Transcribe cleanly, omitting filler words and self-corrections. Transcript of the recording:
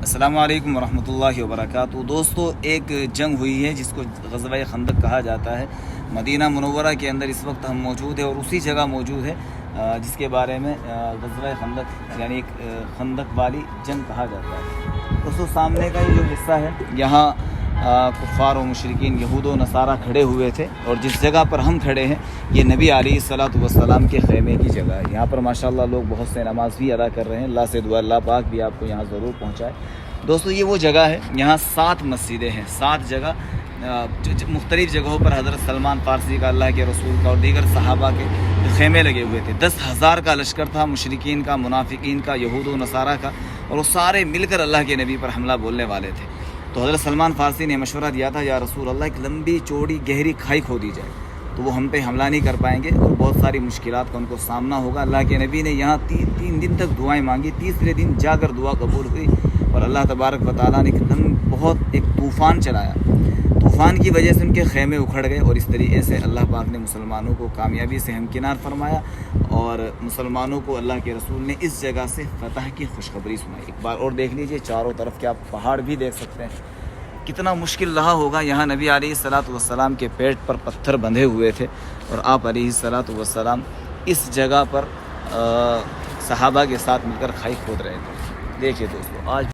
अस्सलामु अलैकुम वरहमतुल्लाहि वबरकातुहू। दोस्तों, एक जंग हुई है जिसको ग़ज़वा खंदक कहा जाता है। मदीना मुनव्वरा के अंदर इस वक्त हम मौजूद है और उसी जगह मौजूद है जिसके बारे में ग़ज़वा खंदक यानी एक खंदक वाली जंग कहा जाता है। दोस्तों, सामने का ये जो हिस्सा है, यहाँ कुफ़ार और मुशरिकीन यहूद व नसारा खड़े हुए थे और जिस जगह पर हम खड़े हैं ये नबी अलैहिस्सलातु वस्सलाम के ख़ैमे की जगह है। यहाँ पर माशाअल्लाह लोग बहुत से नमाज़ भी अदा कर रहे हैं। अल्लाह से दुआ अल्लाह पाक भी आपको यहाँ ज़रूर पहुँचाए। दोस्तों, ये वो जगह है, यहाँ 7 मस्जिदें हैं, 7 जगह मुख्तलिफ़ जगहों पर हज़रत सलमान फ़ारसी का, अल्लाह के रसूल का और दीगर सहाबा के ख़ैमे लगे हुए थे। 10,000 का लश्कर था, मुशरिकीन का, मुनाफिकीन का, यहूद व नसारा का, और वो सारे मिलकर अल्लाह के नबी पर हमला बोलने वाले थे। तो हज़रत सलमान फ़ारसी ने मशवरा दिया था, या रसूल अल्लाह, एक लंबी चौड़ी गहरी खाई खोदी जाए तो वो हम पे हमला नहीं कर पाएंगे और बहुत सारी मुश्किलात का उनको सामना होगा। अल्लाह के नबी ने यहाँ 3 दिन तक दुआएं मांगी। तीसरे दिन जाकर दुआ कबूल हुई और अल्लाह तबारक व तआला ने बहुत एक तूफ़ान चलाया। तूफ़ान की वजह से उनके ख़ैमे उखड़ गए और इस तरीके से अल्लाह पाक ने मुसलमानों को कामयाबी से हमकिनार फरमाया और मुसलमानों को अल्लाह के रसूल ने इस जगह से फ़तह की खुशखबरी सुनाई। एक बार और देख लीजिए, चारों तरफ के आप पहाड़ भी देख सकते हैं। कितना मुश्किल रहा होगा। यहाँ नबी अलैहिस्सलातु वस्सलाम के पेट पर पत्थर बंधे हुए थे और आप अलैहिस्सलातु वस्सलाम इस जगह पर सहाबा के साथ मिलकर खाई खोद रहे थे। देखिए दोस्तों, आज